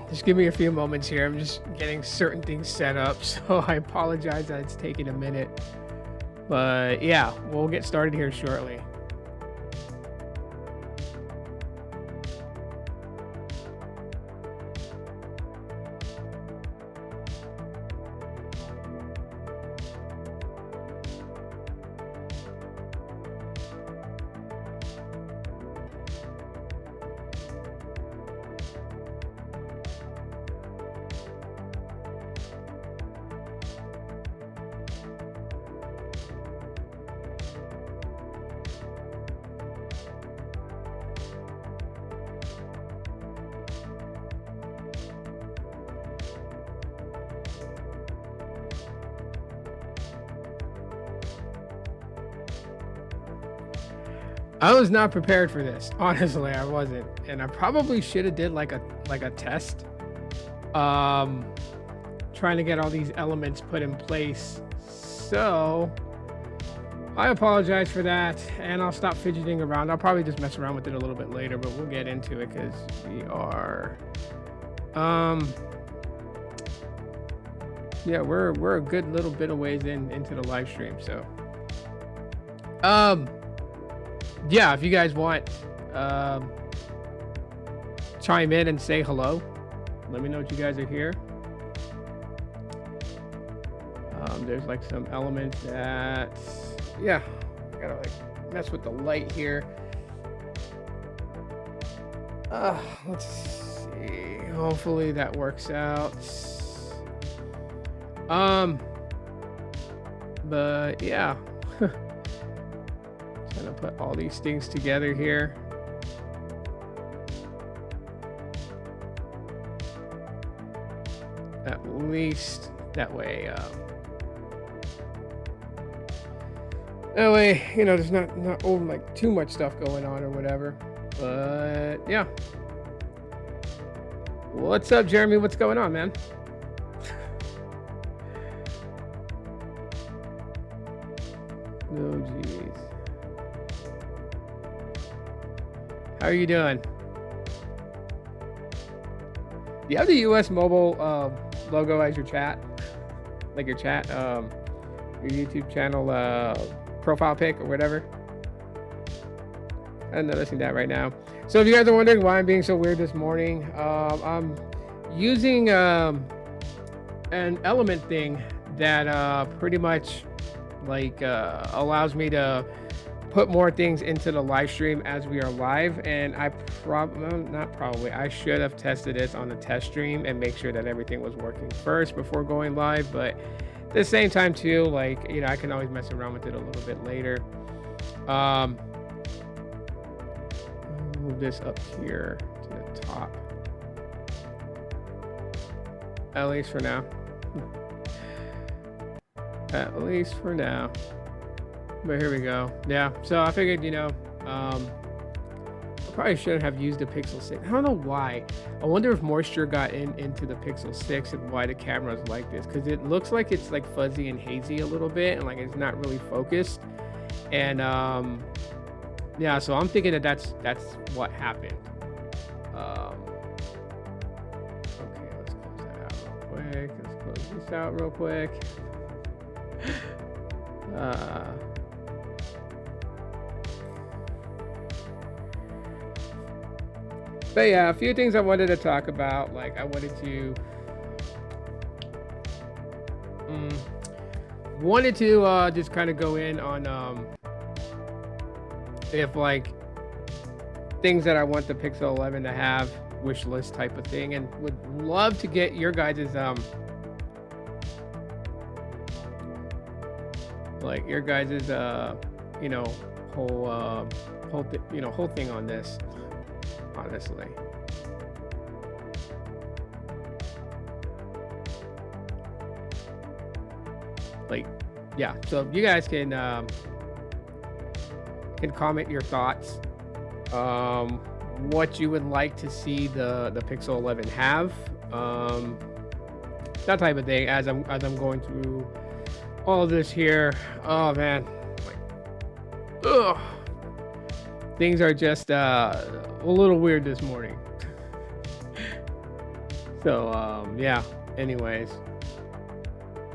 Just give me a few moments here. I'm just getting certain things set up, so I apologize that it's taking a minute. But yeah, we'll get started here shortly. I was not prepared for this. Honestly, I wasn't. And I probably should have did like a test. Trying to get all these elements put in place. So I apologize for that, and I'll stop fidgeting around. I'll probably just mess around with it a little bit later, but we'll get into it because we are yeah, we're a good little bit of ways into the live stream. So yeah, if you guys want chime in and say hello, let me know that you guys are here. There's like some elements that, yeah, I gotta like mess with the light here. Let's see, hopefully that works out. But yeah, trying to put all these things together here. At least that way, you know, there's not over like too much stuff going on or whatever. But yeah, what's up, Jeremy? What's going on, man? Oh geez, how are you doing? Do you have the US mobile logo as your chat, like your chat, your YouTube channel profile pic or whatever? I'm noticing that right now. So if you guys are wondering why I'm being so weird this morning, I'm using an element thing that pretty much like allows me to put more things into the live stream as we are live. And I I should have tested this on the test stream and make sure that everything was working first before going live. But at the same time too, like, you know, I can always mess around with it a little bit later. Move this up here to the top, at least for now. At least for now. But here we go. Yeah, so I figured, you know, I probably shouldn't have used the Pixel 6. I don't know why. I wonder if moisture got into the Pixel 6 and why the camera's like this, because it looks like it's like fuzzy and hazy a little bit and like it's not really focused. And yeah, so I'm thinking that that's what happened. Okay, let's close that out real quick. Let's close this out real quick. But yeah, a few things I wanted to talk about. Like I wanted to just kind of go in on if like things that I want the Pixel 11 to have, wish list type of thing, and would love to get your guys's like your guys's you know, whole thing on this, honestly. Like, yeah, so you guys can comment your thoughts, what you would like to see the Pixel 11 have, that type of thing, as I'm going through all of this here. Oh man, like, ugh, things are just a little weird this morning. So yeah, anyways,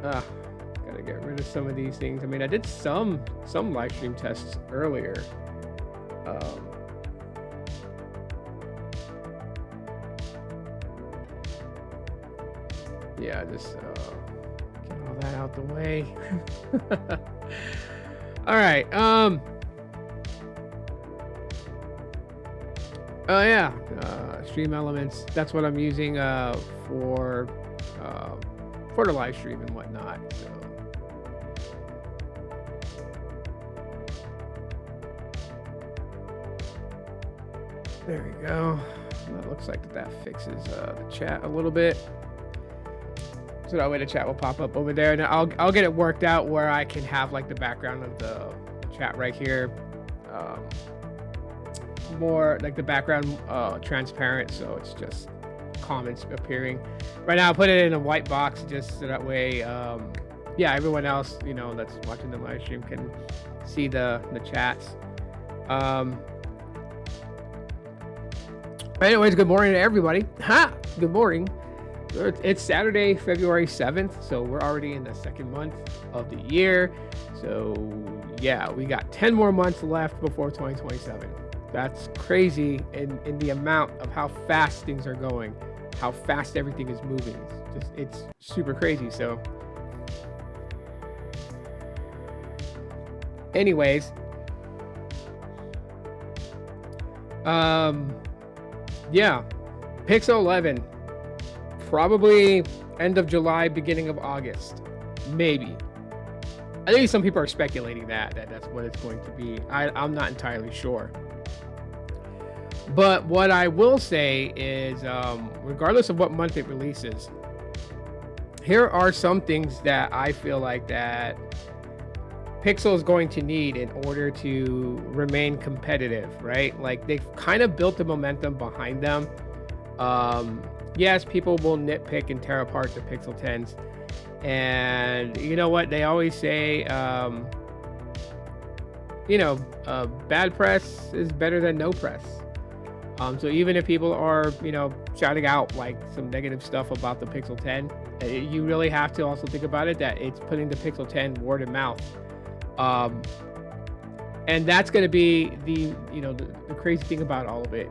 gotta get rid of some of these things. I mean, I did some live stream tests earlier. Yeah, just get all that out the way. All right. Oh yeah, stream elements. That's what I'm using for the live stream and whatnot. So. There we go. That looks like that fixes the chat a little bit. So that way the chat will pop up over there, and I'll get it worked out where I can have like the background of the chat right here, more like the background transparent, so it's just comments appearing. Right now I put it in a white box just so that way, yeah, everyone else, you know, that's watching the live stream can see the chats. Anyways, good morning to everybody. Good morning. It's Saturday, February 7th, so we're already in the second month of the year. So yeah, we got 10 more months left before 2027. That's crazy in the amount of how fast things are going, how fast everything is moving. It's super crazy. So anyways, yeah, Pixel 11. Probably end of July, beginning of August, maybe. I think some people are speculating that that's what it's going to be. I'm not entirely sure. But what I will say is, regardless of what month it releases, here are some things that I feel like that Pixel is going to need in order to remain competitive, right? Like they've kind of built the momentum behind them. Yes, people will nitpick and tear apart the Pixel 10s. And you know what? They always say, bad press is better than no press. So even if people are, shouting out like some negative stuff about the Pixel 10, you really have to also think about it that it's putting the Pixel 10 word of mouth. And that's going to be the crazy thing about all of it.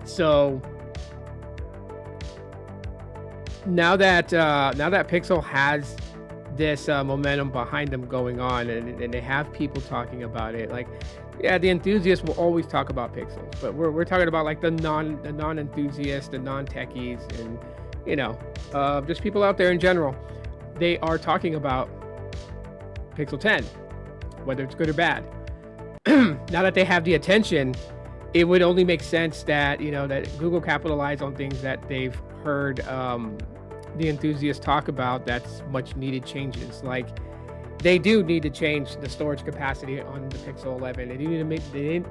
So now that Pixel has this momentum behind them going on, and they have people talking about it, like, yeah, the enthusiasts will always talk about Pixels, but we're talking about like the non-enthusiasts, the non-techies, and just people out there in general. They are talking about Pixel 10, whether it's good or bad. Now that they have the attention, it would only make sense that that Google capitalize on things that they've heard the enthusiasts talk about. That's much needed changes. Like they do need to change the storage capacity on the Pixel 11. They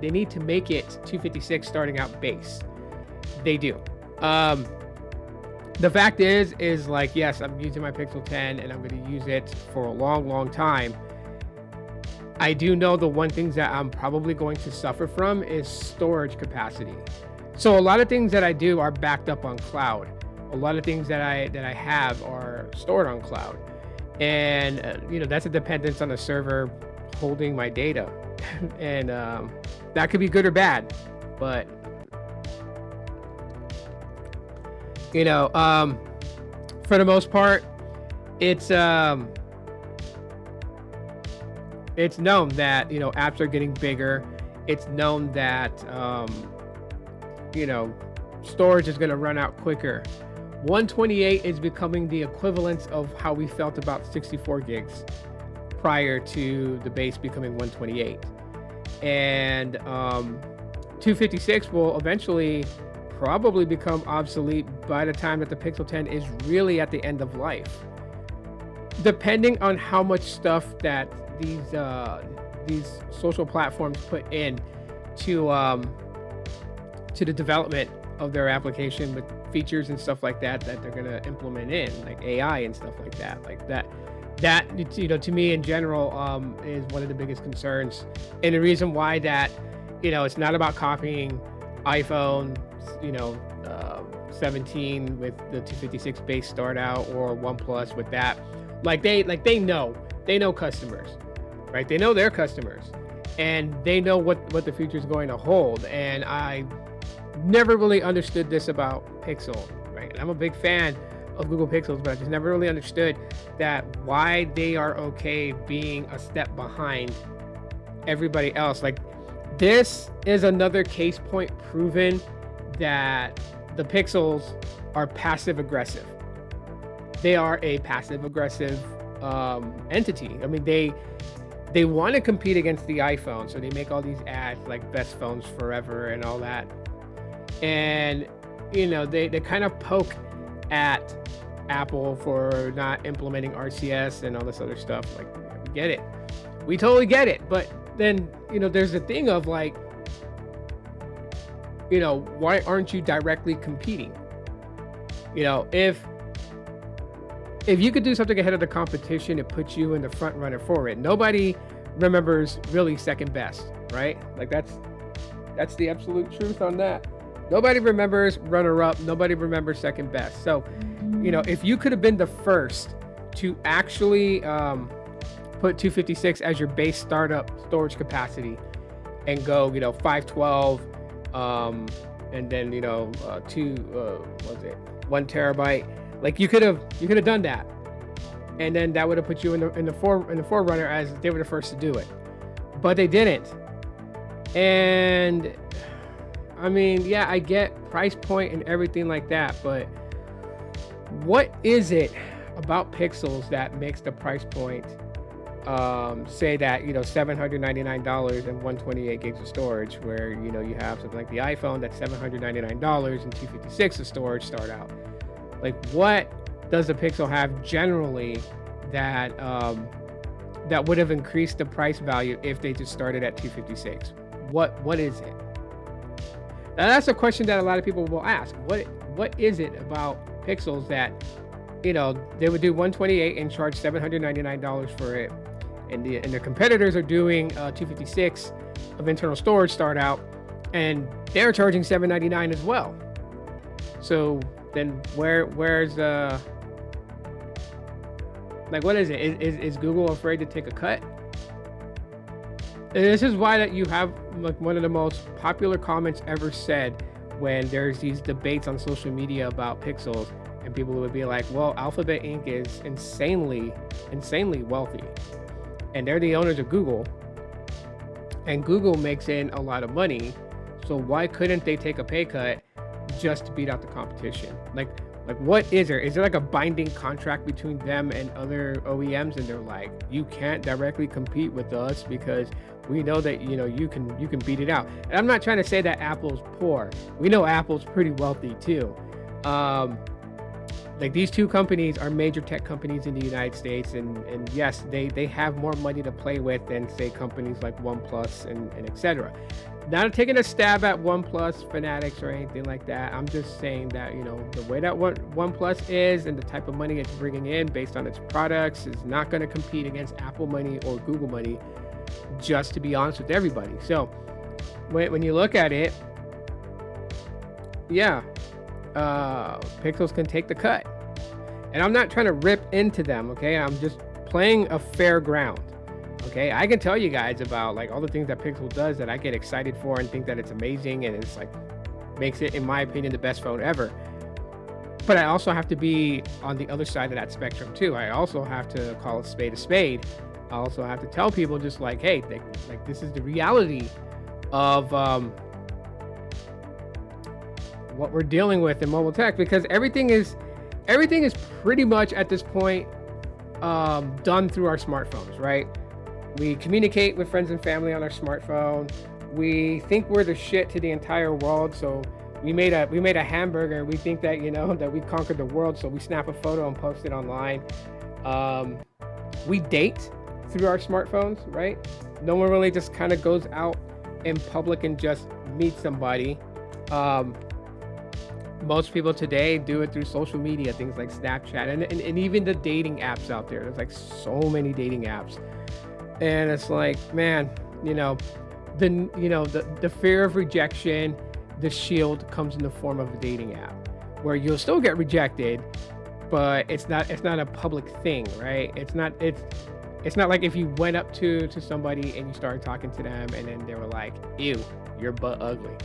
need to make it 256 starting out base. They do. The fact is like, yes, I'm using my Pixel 10 and I'm going to use it for a long time. I do know the one thing that I'm probably going to suffer from is storage capacity. So a lot of things that I do are backed up on cloud. A lot of things that I have are stored on cloud, and that's a dependence on the server holding my data, and that could be good or bad. But for the most part, it's known that apps are getting bigger. It's known that storage is going to run out quicker. 128 is becoming the equivalent of how we felt about 64 gigs prior to the base becoming 128. And 256 will eventually probably become obsolete by the time that the Pixel 10 is really at the end of life. Depending on how much stuff that these social platforms put in to the development of their application with features and stuff like that they're going to implement in, like AI and stuff like that. Like that to me in general is one of the biggest concerns, and the reason why that it's not about copying iPhone 17 with the 256 base start out, or OnePlus with that. Like they know customers, right? They know their customers, and they know what the future is going to hold. And I never really understood this about Pixel, right? I'm a big fan of Google Pixels, but I just never really understood that why they are okay being a step behind everybody else. Like, this is another case point proven that the Pixels are passive aggressive. They are a passive aggressive entity. I mean, they want to compete against the iPhone, so they make all these ads like best phones forever and all that. And you know, they kind of poke at Apple for not implementing RCS and all this other stuff. Like, we get it, we totally get it. But then, you know, there's a thing of like, you know, why aren't you directly competing? You know, if you could do something ahead of the competition, it puts you in the front runner for it. Nobody remembers really second best, right? Like, that's the absolute truth on that. Nobody remembers runner up. Nobody remembers second best. So, you know, if you could have been the first to actually put 256 as your base startup storage capacity and go, you know, 512, and then, you know, 1 terabyte. Like, you could have done that, and then that would have put you in the forerunner, as they were the first to do it. But they didn't. And I mean, yeah, I get price point and everything like that, but what is it about Pixels that makes the price point say that, you know, $799 and 128 gigs of storage, where, you know, you have something like the iPhone that's $799 and 256 of storage start out? Like, what does the Pixel have generally that that would have increased the price value if they just started at 256? What is it? Now, that's a question that a lot of people will ask. What is it about Pixels that, you know, they would do 128 and charge $799 for it, and their competitors are doing 256 of internal storage start out, and they're charging $799 as well. So then where's like, what is it? Is Google afraid to take a cut? And this is why that you have, like, one of the most popular comments ever said when there's these debates on social media about Pixels, and people would be like, well, Alphabet Inc. is insanely wealthy, and they're the owners of Google, and Google makes in a lot of money, so why couldn't they take a pay cut just to beat out the competition? Like what is there? Is there like a binding contract between them and other OEMs, and they're like, you can't directly compete with us because we know that, you know, you can beat it out? And I'm not trying to say that Apple's poor. We know Apple's pretty wealthy too. Like, these two companies are major tech companies in the United States, and yes, they have more money to play with than, say, companies like OnePlus and etc. Not taking a stab at OnePlus fanatics or anything like that. I'm just saying that, you know, the way that OnePlus is and the type of money it's bringing in based on its products is not going to compete against Apple money or Google money, just to be honest with everybody. So when you look at it, yeah, Pixels can take the cut. And I'm not trying to rip into them, okay? I'm just playing a fair ground. Okay, I can tell you guys about, like, all the things that Pixel does that I get excited for and think that it's amazing, and it's like makes it, in my opinion, the best phone ever. But I also have to be on the other side of that spectrum too. I also have to call a spade a spade. I also have to tell people, just like, hey, like this is the reality of what we're dealing with in mobile tech, because everything is pretty much at this point done through our smartphones, right? We communicate with friends and family on our smartphone. We think we're the shit to the entire world. So we made a hamburger, and we think that, you know, that we conquered the world. So we snap a photo and post it online. We date through our smartphones, right? No one really just kind of goes out in public and just meets somebody. Most people today do it through social media, things like Snapchat, and even the dating apps out there. There's like so many dating apps. And it's like, man, you know, the fear of rejection, the shield comes in the form of a dating app. where you'll still get rejected, but it's not a public thing, right? It's not like if you went up to somebody and you started talking to them and then they were like, "Ew, you're butt ugly."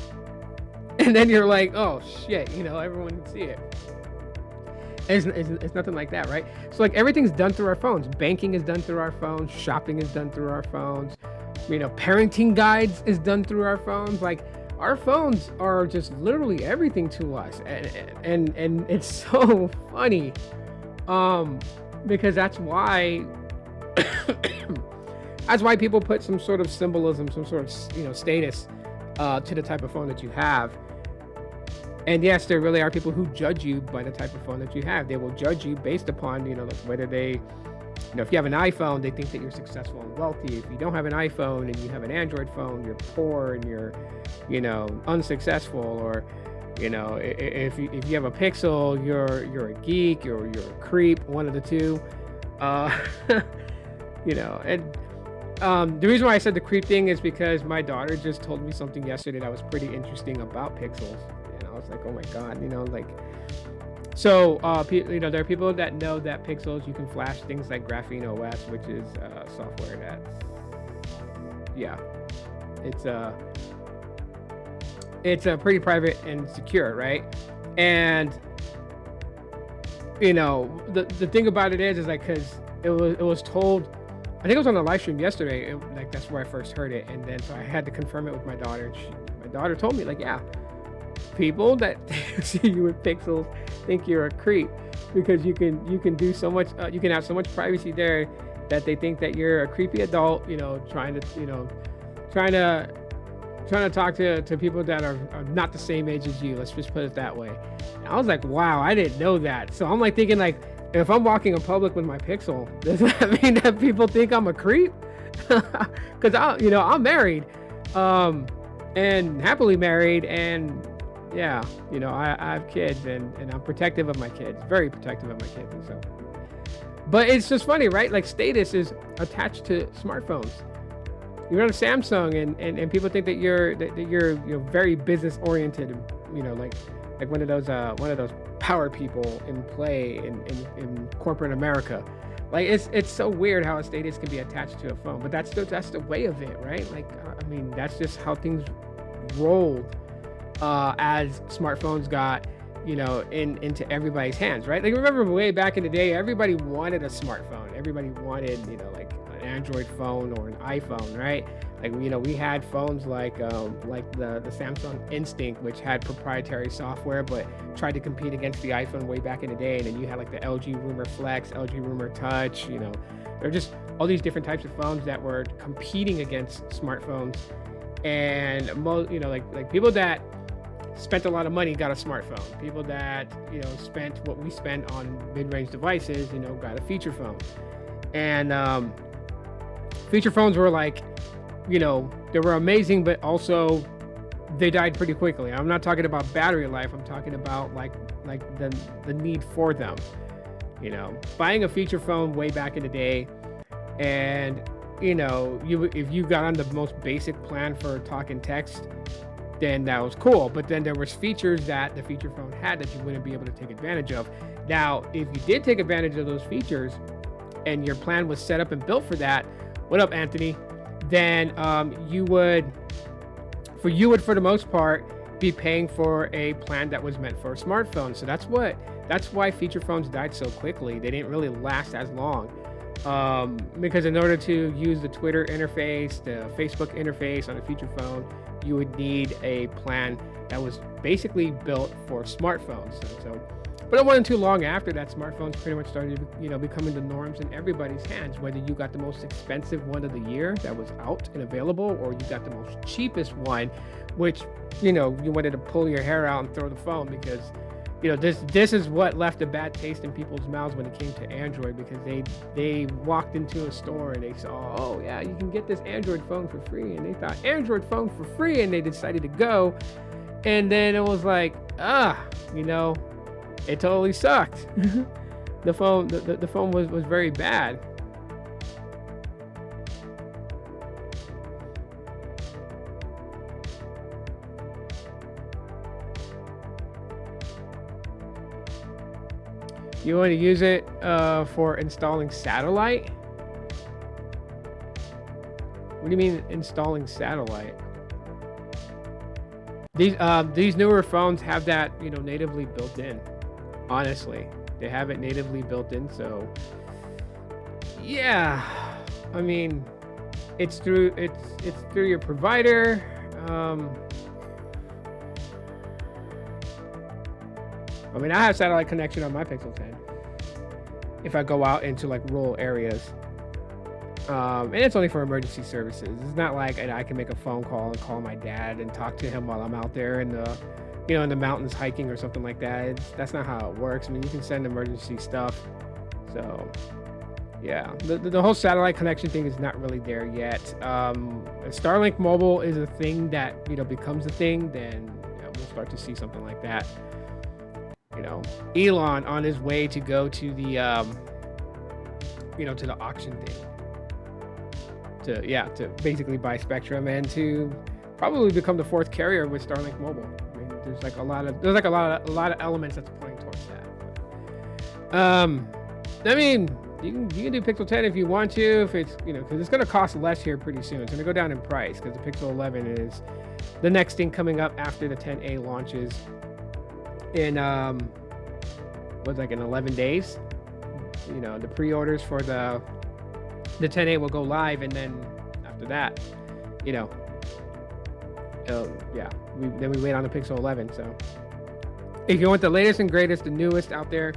And then you're like, "Oh shit," everyone can see it. It's nothing like that, right? So like everything's done through our phones. Banking is done through our phones. Shopping is done through our phones. Parenting guides is done through our phones. Like our phones are just literally everything to us, and it's so funny, because that's why that's why people put some sort of symbolism, some sort of status to the type of phone that you have. And yes, there really are people who judge you by the type of phone that you have. They will judge you based upon, like whether they, if you have an iPhone, they think that you're successful and wealthy. If you don't have an iPhone and you have an Android phone, you're poor and you're, unsuccessful. Or, if you have a Pixel, you're a geek or you're a creep, one of the two. The reason why I said the creep thing is because my daughter just told me something yesterday that was pretty interesting about Pixels. I was like, oh my God, So, there are people that know that Pixels, you can flash things like Graphene OS, which is software it's pretty private and secure, right? And, the thing about it is like, because it was told, I think it was on a live stream yesterday, that's where I first heard it. And then, so I had to confirm it with my daughter. And my daughter told me, like, yeah, people that see you with Pixels think you're a creep because you can do so much, you can have so much privacy there that they think that you're a creepy adult, trying to talk to people that are not the same age as you. Let's just put it that way. And I was like, wow, I didn't know that. So I'm like thinking, like, if I'm walking in public with my Pixel, does that mean that people think I'm a creep? Because I'm married, and happily married, and yeah, I have kids, and I'm protective of my kids, very protective of my kids, and so. But it's just funny, right? Like status is attached to smartphones. You're on a Samsung, and people think that you're very business oriented, like one of those power people in play in corporate America. Like it's so weird how a status can be attached to a phone, but that's the way of it, right? Like that's just how things rolled as smartphones got into everybody's hands, right? Like remember way back in the day, everybody wanted a smartphone. Everybody wanted like an Android phone or an iPhone, right? Like we had phones like the Samsung Instinct, which had proprietary software but tried to compete against the iPhone way back in the day. And then you had like the LG Rumor Flex, LG Rumor Touch. They're just all these different types of phones that were competing against smartphones. And like people that spent a lot of money got a smartphone. People that spent what we spent on mid-range devices, got a feature phone. And feature phones were like, they were amazing, but also they died pretty quickly. I'm not talking about battery life. I'm talking about like the need for them. Buying a feature phone way back in the day, and if you got on the most basic plan for talk and text, then that was cool. But then there was features that the feature phone had that you wouldn't be able to take advantage of. Now, if you did take advantage of those features and your plan was set up and built for that, what up, Anthony? Then you would for the most part be paying for a plan that was meant for a smartphone. So that's why feature phones died so quickly. They didn't really last as long. Because in order to use the Twitter interface, the Facebook interface on a feature phone, you would need a plan that was basically built for smartphones. But it wasn't too long after that smartphones pretty much started, becoming the norms in everybody's hands, whether you got the most expensive one of the year that was out and available, or you got the most cheapest one, which, you wanted to pull your hair out and throw the phone because, this is what left a bad taste in people's mouths when it came to Android, because they walked into a store and they saw, oh yeah, you can get this Android phone for free, and they thought Android phone for free, and they decided to go, and then it was like, it totally sucked. The phone was very bad. You want to use it for installing satellite? What do you mean installing satellite? These newer phones have that, you know, natively built in. Honestly, they have it natively built in. So yeah, I mean, it's through your provider. I mean, I have satellite connection on my Pixel 10 if I go out into like rural areas. And it's only for emergency services. It's not like I can make a phone call and call my dad and talk to him while I'm out there in the, you know, in the mountains hiking or something like that. That's not how it works. I mean, you can send emergency stuff. So yeah, the whole satellite connection thing is not really there yet. Starlink Mobile is a thing that, you know, becomes a thing, then yeah, we'll start to see something like that. You know, Elon on his way to go to the, you know, to the auction thing. To basically buy Spectrum and to probably become the 4th carrier with Starlink Mobile. I mean, there's a lot of elements that's pointing towards that. I mean, you can do Pixel 10 if you want to, if it's, you know, because it's going to cost less here pretty soon. It's going to go down in price because the Pixel 11 is the next thing coming up after the 10A launches in what's like in 11 days. You know, the pre-orders for the 10A will go live, and then after that, you know, yeah, we wait on the Pixel 11. So if you want the latest and greatest, the newest out there,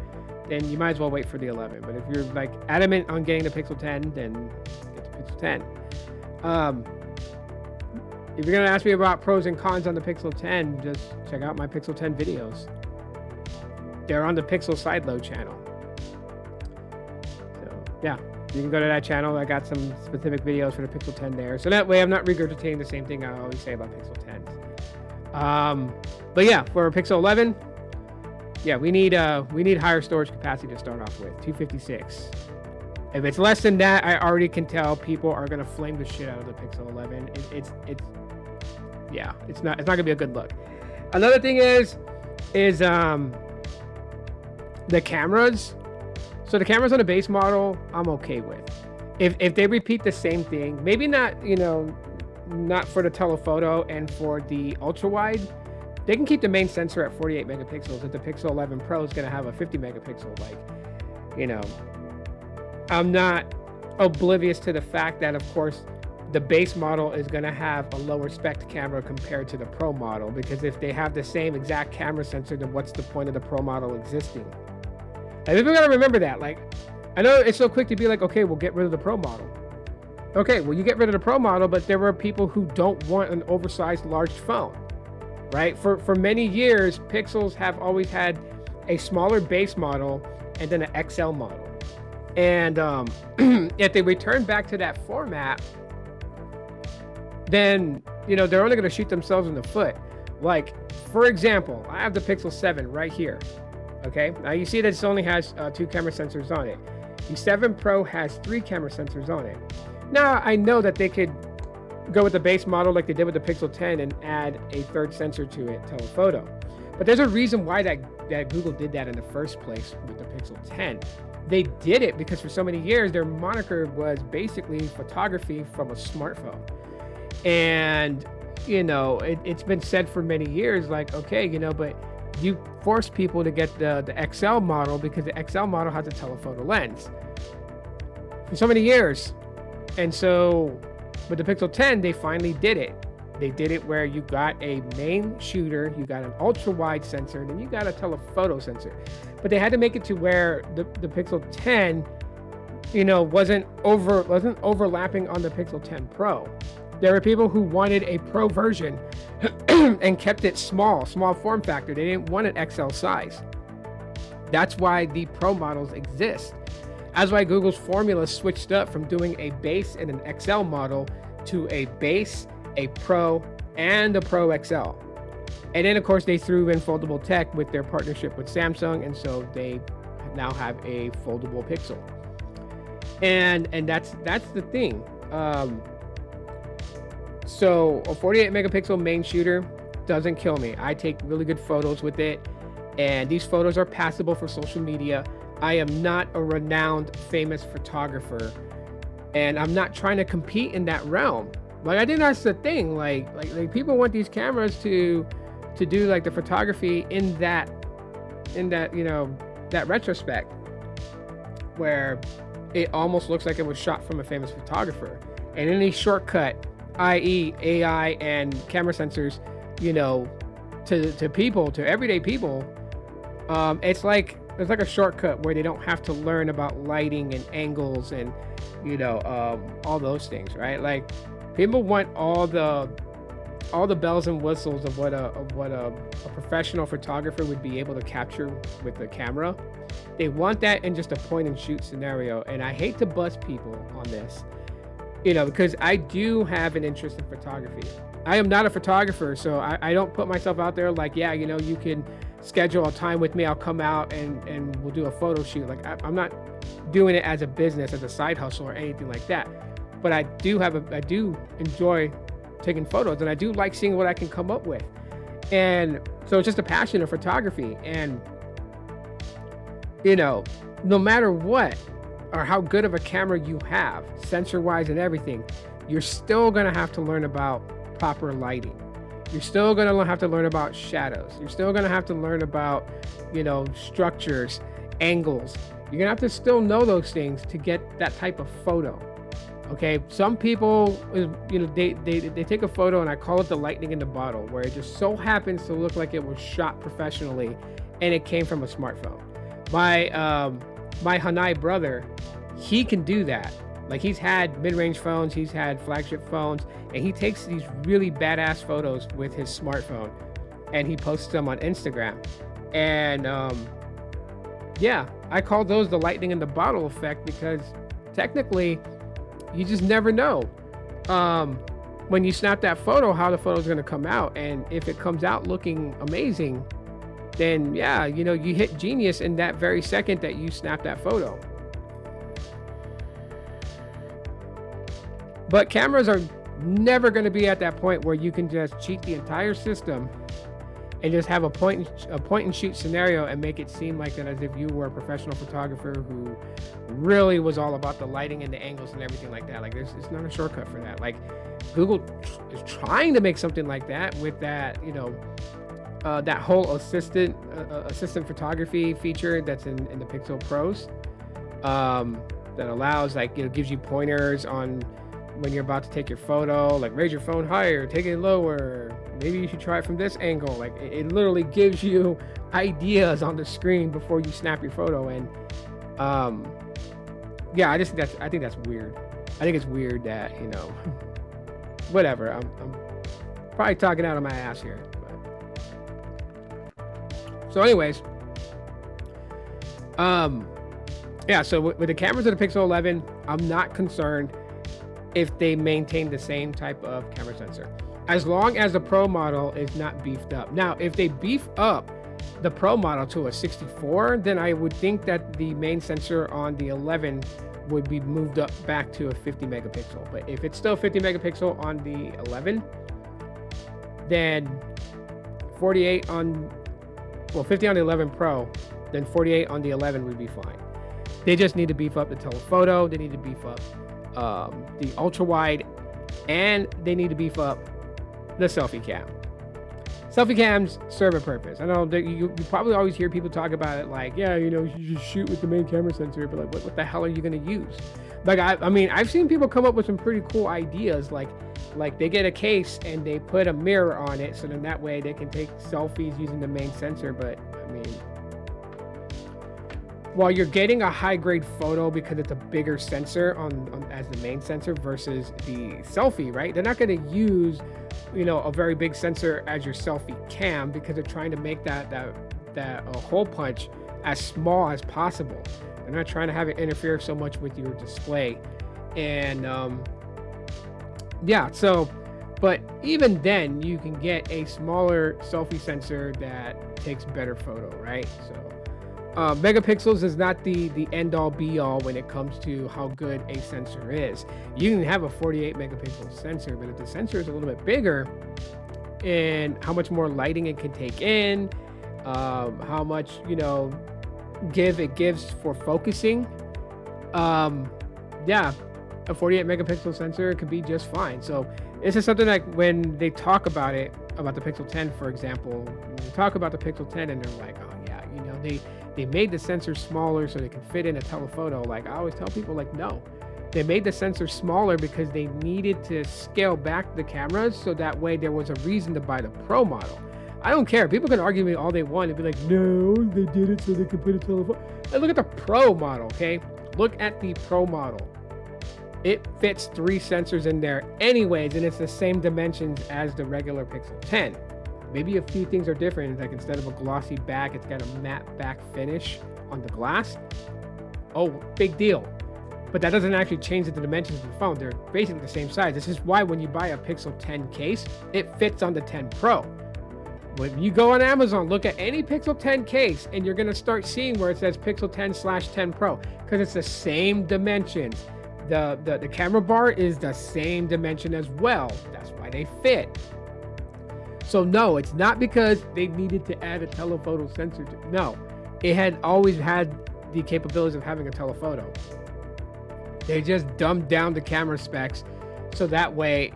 then you might as well wait for the 11. But if you're like adamant on getting the Pixel 10, then get the Pixel 10. If you're gonna ask me about pros and cons on the Pixel 10, just check out my Pixel 10 videos. They're on the Pixel Sideload channel. So yeah, you can go to that channel. I got some specific videos for the Pixel 10 there. So that way I'm not regurgitating the same thing I always say about Pixel 10s. But yeah, for Pixel 11, yeah, we need higher storage capacity to start off with, 256. If it's less than that, I already can tell people are gonna flame the shit out of the Pixel 11. It's not gonna be a good look. Another thing is the cameras. So the cameras on the base model, I'm okay with. If they repeat the same thing, maybe not, you know, not for the telephoto and for the ultra wide, they can keep the main sensor at 48 megapixels. If the Pixel 11 Pro is going to have a 50 megapixel, like, you know, I'm not oblivious to the fact that, of course, the base model is going to have a lower spec camera compared to the Pro model, because if they have the same exact camera sensor, then what's the point of the Pro model existing? And people got to remember that. Like, I know it's so quick to be like, okay, we'll get rid of the Pro model. Okay, well, you get rid of the Pro model, but there were people who don't want an oversized large phone, right? For many years, Pixels have always had a smaller base model and then an XL model. And if they return back to that format, then, you know, they're only going to shoot themselves in the foot. Like, for example, I have the Pixel 7 right here. Okay, now you see that it only has 2 camera sensors on it. The 7 Pro has 3 camera sensors on it. Now, I know that they could go with the base model like they did with the Pixel 10 and add a 3rd sensor to it, telephoto. But there's a reason why that Google did that in the first place with the Pixel 10. They did it because for so many years, their moniker was basically photography from a smartphone. And, you know, it's been said for many years, like, okay, you know, but you force people to get the XL model because the XL model has a telephoto lens for so many years. And so with the Pixel 10, they finally did it. They did it where you got a main shooter, you got an ultra wide sensor, then you got a telephoto sensor. But they had to make it to where the Pixel 10, you know, wasn't overlapping on the Pixel 10 Pro. There were people who wanted a Pro version and kept it small form factor. They didn't want an XL size. That's why the Pro models exist. That's why Google's formula switched up from doing a base and an XL model to a base, a Pro, and a Pro XL. And then, of course, they threw in foldable tech with their partnership with Samsung, and so they now have a foldable Pixel. And that's the thing. So a 48 megapixel main shooter doesn't kill me. I take really good photos with it, and these photos are passable for social media. I am not a renowned famous photographer, and I'm not trying to compete in that realm. Like, I think that's the thing. Like people want these cameras to do like the photography in that that retrospect where it almost looks like it was shot from a famous photographer. And any shortcut, i.e. AI and camera sensors, to people, to everyday people, it's like a shortcut where they don't have to learn about lighting and angles and all those things, right? Like, people want all the bells and whistles of what a professional photographer would be able to capture with the camera. They want that in just a point and shoot scenario. And I hate to buzz people on this, because I do have an interest in photography. I am not a photographer, so I don't put myself out there like, yeah, you can schedule a time with me, I'll come out and we'll do a photo shoot. Like, I'm not doing it as a business, as a side hustle or anything like that. But I do enjoy taking photos, and I do like seeing what I can come up with. And so it's just a passion of photography. And no matter what or how good of a camera you have, sensor wise and everything, you're still gonna have to learn about proper lighting. You're still gonna have to learn about shadows. You're still gonna have to learn about structures, angles. You're gonna have to still know those things to get that type of photo. Okay, some people, they take a photo, and I call it the lightning in the bottle, where it just so happens to look like it was shot professionally and it came from a smartphone. My Hanai brother, he can do that. Like, he's had mid-range phones, he's had flagship phones, and he takes these really badass photos with his smartphone and he posts them on Instagram. And yeah, I call those the lightning in the bottle effect, because technically you just never know when you snap that photo how the photo is going to come out. And if it comes out looking amazing, then yeah, you hit genius in that very second that you snap that photo. But cameras are never going to be at that point where you can just cheat the entire system and just have a point and shoot scenario and make it seem like that as if you were a professional photographer who really was all about the lighting and the angles and everything like that. Like, it's not a shortcut for that. Like, Google is trying to make something like that with that, that whole assistant photography feature that's in the Pixel Pros, that allows, like, gives you pointers on when you're about to take your photo, like, raise your phone higher, take it lower, maybe you should try it from this angle. Like, it literally gives you ideas on the screen before you snap your photo. And yeah, I think that's weird. I think it's weird that whatever. I'm probably talking out of my ass here. But. So anyways, yeah, so with the cameras of the Pixel 11, I'm not concerned if they maintain the same type of camera sensor, as long as the Pro model is not beefed up. Now, if they beef up the Pro model to a 64, then I would think that the main sensor on the 11 would be moved up back to a 50 megapixel. But if it's still 50 megapixel on the 11, then 50 on the 11 Pro, then 48 on the 11 would be fine. They just need to beef up the telephoto, they need to beef up the ultra wide, and they need to beef up the selfie cam. Selfie cams serve a purpose. I know that you probably always hear people talk about it like, yeah, you just shoot with the main camera sensor, but like, what the hell are you going to use? Like, I mean, I've seen people come up with some pretty cool ideas, like they get a case and they put a mirror on it, so then that way they can take selfies using the main sensor. But I mean, while you're getting a high grade photo because it's a bigger sensor on as the main sensor versus the selfie, right? They're not going to use, a very big sensor as your selfie cam, because they're trying to make that hole punch as small as possible. They're not trying to have it interfere so much with your display. And yeah, so, but even then you can get a smaller selfie sensor that takes better photo, right? So megapixels is not the end all be all when it comes to how good a sensor is. You can have a 48 megapixel sensor, but if the sensor is a little bit bigger and how much more lighting it can take in, how much give it gives for focusing, yeah, a 48 megapixel sensor could be just fine. So this is something like when they talk about it, about the Pixel 10, for example, when they talk about the Pixel 10 and they're like, oh yeah, you know, they made the sensor smaller so they can fit in a telephoto. Like I always tell people, like, no, they made the sensor smaller because they needed to scale back the cameras so that way there was a reason to buy the Pro model. I don't care. People can argue with me all they want and be like, no, they did it so they could put a telephone. And look at the Pro model, okay? Look at the Pro model. It fits 3 sensors in there anyways, and it's the same dimensions as the regular Pixel 10. Maybe a few things are different, like instead of a glossy back, it's got a matte back finish on the glass. Oh, big deal. But that doesn't actually change the dimensions of the phone. They're basically the same size. This is why when you buy a Pixel 10 case, it fits on the 10 Pro. When you go on Amazon, look at any Pixel 10 case, and you're gonna start seeing where it says Pixel 10/10 Pro, because it's the same dimensions. The camera bar is the same dimension as well. That's why they fit. So no, it's not because they needed to add a telephoto sensor. No, it had always had the capabilities of having a telephoto. They just dumbed down the camera specs so that way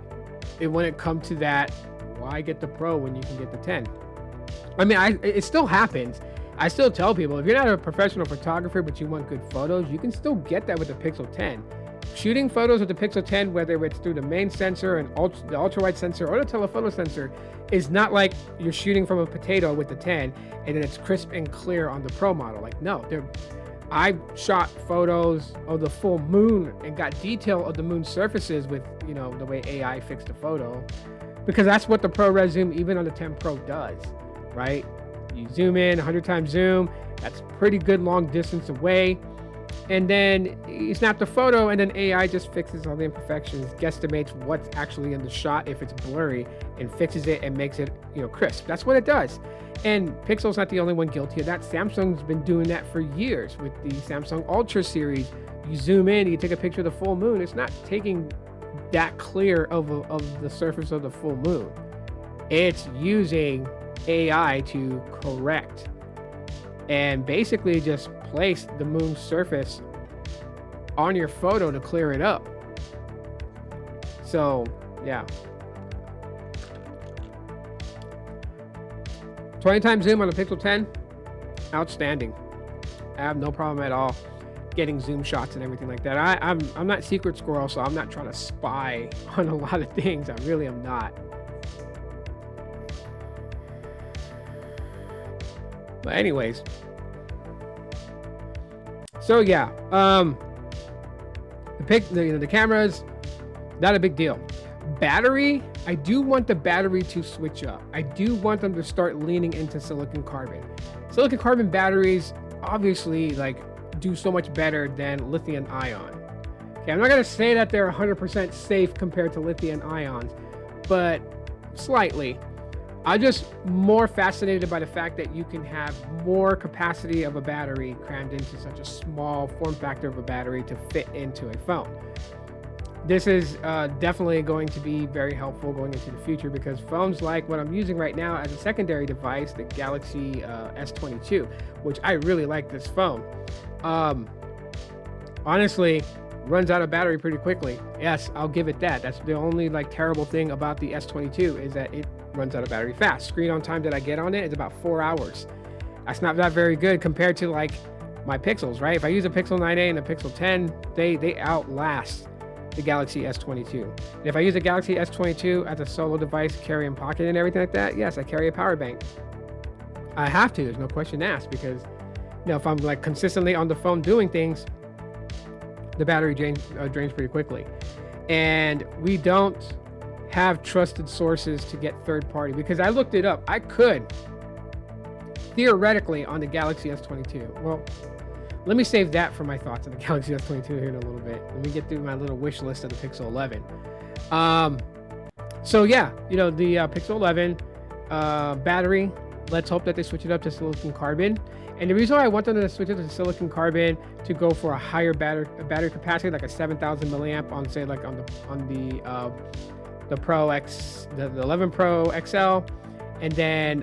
it wouldn't come to that, why get the Pro when you can get the 10? I mean, it still happens. I still tell people, if you're not a professional photographer but you want good photos, you can still get that with the Pixel 10. Shooting photos with the Pixel 10, whether it's through the main sensor and the ultra-wide sensor or the telephoto sensor, is not like you're shooting from a potato with the 10 and then it's crisp and clear on the Pro model. Like, no, I shot photos of the full moon and got detail of the moon's surfaces with, you know, the way AI fixed the photo, because that's what the ProRes zoom even on the 10 Pro does, right? You zoom in 100 times zoom, that's pretty good long distance away, and then you snap the photo and then AI just fixes all the imperfections, guesstimates what's actually in the shot if it's blurry, and fixes it and makes it, you know, crisp. That's what it does. And Pixel's not the only one guilty of that. Samsung's been doing that for years with the Samsung Ultra series. You zoom in, you take a picture of the full moon, it's not taking that clear of the surface of the full moon. It's using AI to correct and basically just place the moon's surface on your photo to clear it up. So yeah, 20 times zoom on the Pixel 10, outstanding. I have no problem at all getting zoom shots and everything like that. I'm not Secret Squirrel, so I'm not trying to spy on a lot of things. I really am not. But anyways, so yeah, the cameras, not a big deal. Battery, I do want the battery to switch up. I do want them to start leaning into silicon carbon. Silicon carbon batteries obviously like do so much better than lithium ion. Okay, I'm not gonna say that they're 100% safe compared to lithium ions, but slightly. I'm just more fascinated by the fact that you can have more capacity of a battery crammed into such a small form factor of a battery to fit into a phone. This is definitely going to be very helpful going into the future, because phones like what I'm using right now as a secondary device, the Galaxy S22, which I really like this phone, honestly runs out of battery pretty quickly. Yes, I'll give it that. That's the only like terrible thing about the S22 is that it runs out of battery fast. Screen on time that I get on it is about 4 hours. That's not that very good compared to like my Pixels, right? If I use a Pixel 9a and a Pixel 10, they outlast the Galaxy S22. And if I use a Galaxy S22 as a solo device, carry in pocket and everything like that, yes, I carry a power bank. I have to, there's no question asked, because you know, if I'm like consistently on the phone doing things, the battery drains pretty quickly. And we don't have trusted sources to get third party, because I looked it up. I could theoretically on the Galaxy S22. Well, let me save that for my thoughts on the Galaxy S22 here in a little bit. Let me get through my little wish list of the Pixel 11. So yeah, you know, the Pixel 11 battery, let's hope that they switch it up to silicon carbon. And the reason why I want them to switch it to silicon carbon to go for a higher battery capacity, like a 7,000 milliamp on, say, like on the Pro X, the 11 Pro XL, And then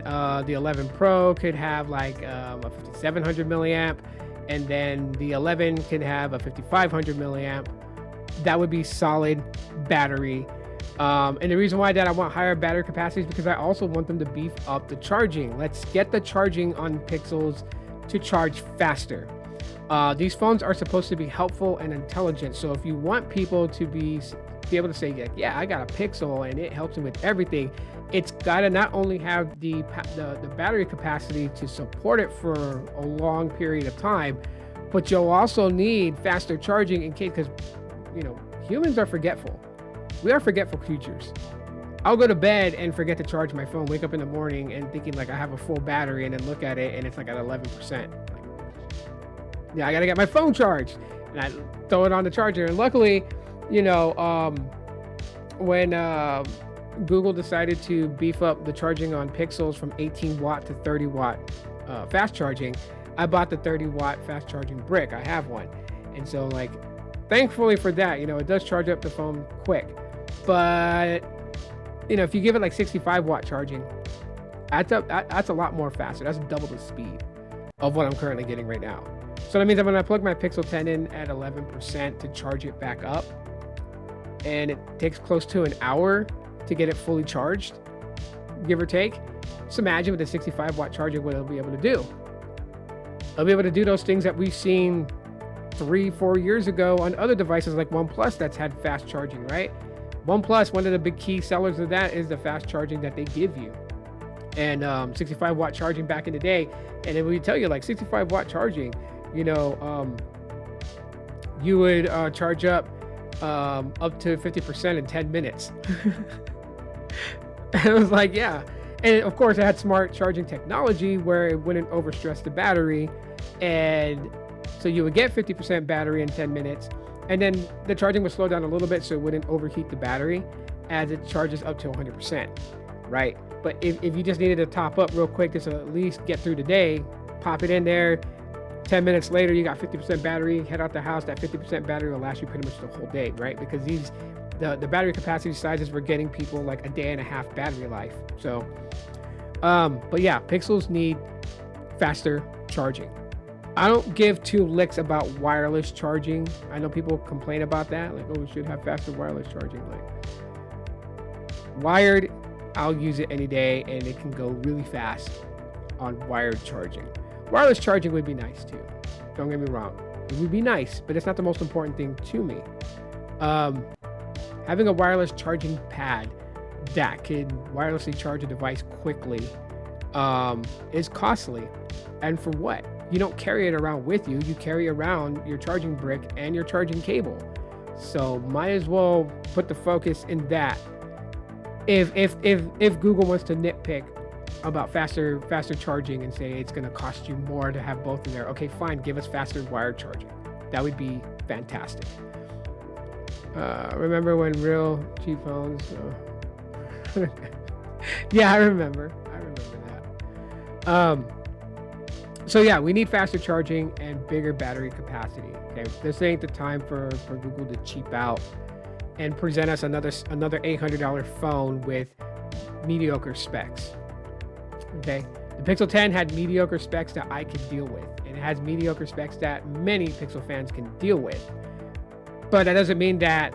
the 11 Pro could have like a 5700 milliamp, and then the 11 can have a 5500 milliamp. That would be solid battery. And the reason why that I want higher battery capacity is because I also want them to beef up the charging. Let's get the charging on Pixels to charge faster. These phones are supposed to be helpful and intelligent. So if you want people to be able to say, yeah, I got a Pixel and it helps me with everything, it's got to not only have the battery capacity to support it for a long period of time, but you'll also need faster charging in case, because humans are forgetful. We are forgetful creatures. I'll go to bed and forget to charge my phone, wake up in the morning and thinking like I have a full battery, and then look at it and it's like at 11%. Yeah, I gotta get my phone charged, and I throw it on the charger. And luckily, when Google decided to beef up the charging on Pixels from 18 watt to 30 watt fast charging, I bought the 30 watt fast charging brick. I have one, and so thankfully for that, it does charge up the phone quick. But if you give it like 65 watt charging, that's a lot more faster. That's double the speed of what I'm currently getting right now. So that means that when I plug my Pixel 10 in at 11% to charge it back up, and it takes close to an hour to get it fully charged, give or take. Just imagine with a 65 watt charger what it'll be able to do. It'll be able to do those things that we've seen 3-4 years ago on other devices like OnePlus that's had fast charging, right? OnePlus, one of the big key sellers of that is the fast charging that they give you. And 65 watt charging back in the day, and it would tell you like 65 watt charging, you would charge up to 50% in 10 minutes. And it was like, yeah. And of course it had smart charging technology where it wouldn't overstress the battery. And so you would get 50% battery in 10 minutes. And then the charging would slow down a little bit so it wouldn't overheat the battery as it charges up to 100%, right? But if you just needed to top up real quick just to at least get through the day, pop it in there, 10 minutes later, you got 50% battery, head out the house, that 50% battery will last you pretty much the whole day, right? Because the battery capacity sizes were getting people like a day and a half battery life. So, but yeah, Pixels need faster charging. I don't give two licks about wireless charging. I know people complain about that, like, oh, we should have faster wireless charging. Like, wired, I'll use it any day, and it can go really fast on wired charging. Wireless charging would be nice too. Don't get me wrong. It would be nice, but it's not the most important thing to me. Having a wireless charging pad that can wirelessly charge a device quickly is costly. And for what? You don't carry it around with you. You carry around your charging brick and your charging cable. So might as well put the focus in that. If Google wants to nitpick about faster charging and say it's going to cost you more to have both in there, okay, fine, give us faster wired charging. That would be fantastic. Remember when real cheap phones? Yeah, I remember that. So yeah, we need faster charging and bigger battery capacity. Okay, this ain't the time for Google to cheap out and present us another $800 phone with mediocre specs. Okay, the Pixel 10 had mediocre specs that I could deal with, and it has mediocre specs that many Pixel fans can deal with. But that doesn't mean that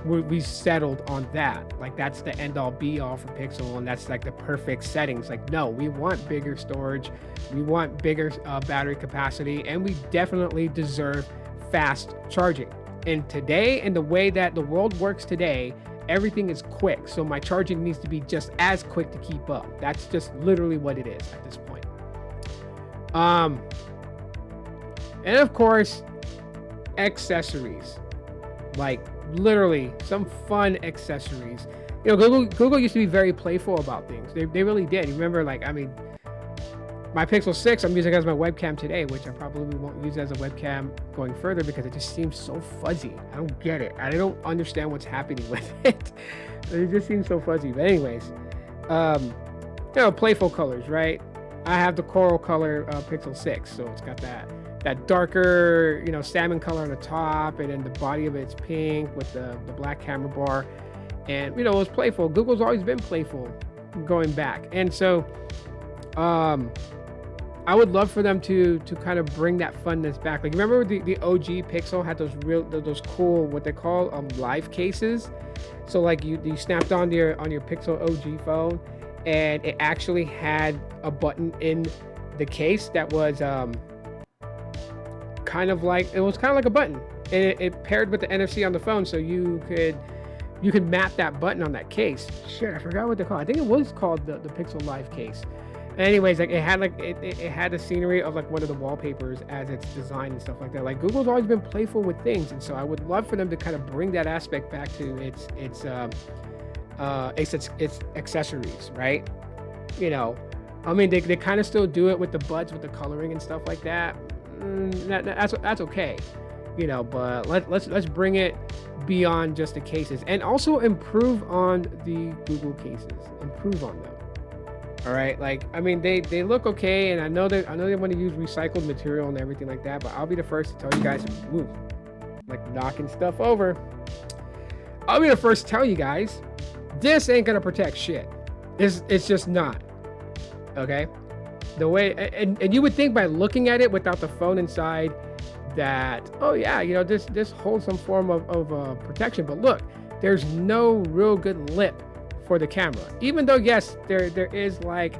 we settled on that. Like, that's the end all be all for Pixel, and that's like the perfect settings. Like, no, we want bigger storage, we want bigger battery capacity, and we definitely deserve fast charging. And today, in the way that the world works today, everything is quick. So my charging needs to be just as quick to keep up. That's just literally what it is at this point. And of course, accessories. Like, literally some fun accessories. Google used to be very playful about things. They really did. You remember, like, I mean, my Pixel 6 I'm using as my webcam today, which I probably won't use as a webcam going further because it just seems so fuzzy. I don't get it. I don't understand what's happening with it. It just seems so fuzzy. But anyways, playful colors, right? I have the coral color Pixel 6, so it's got that darker, salmon color on the top, and then the body of it's pink with the black camera bar. And, it was playful. Google's always been playful. going back. And so I would love for them to kind of bring that funness back. Like, remember the OG Pixel had those cool, what they call live cases. So like you snapped on your Pixel OG phone, and it actually had a button in the case that was kind of like a button, and it paired with the NFC on the phone, so you could map that button on that case. Shit, I forgot what they called. I think it was called the Pixel Live case. Anyways, like it had the scenery of like one of the wallpapers as its design and stuff like that. Like, Google's always been playful with things, and so I would love for them to kind of bring that aspect back to its accessories, right? You know, I mean, they kind of still do it with the buds, with the coloring and stuff like that. That's okay, you know. But let's bring it beyond just the cases, and also improve on the Google cases. Improve on them. All right, like, I mean, they look okay, and I know they want to use recycled material and everything like that, but I'll be the first to tell you guys, ooh, like knocking stuff over. I'll be the first to tell you guys, this ain't gonna protect shit. It's just not. Okay, the way, and you would think by looking at it without the phone inside that, oh yeah, you know, this holds some form of protection, but look, there's no real good lip for the camera, even though yes, there is like,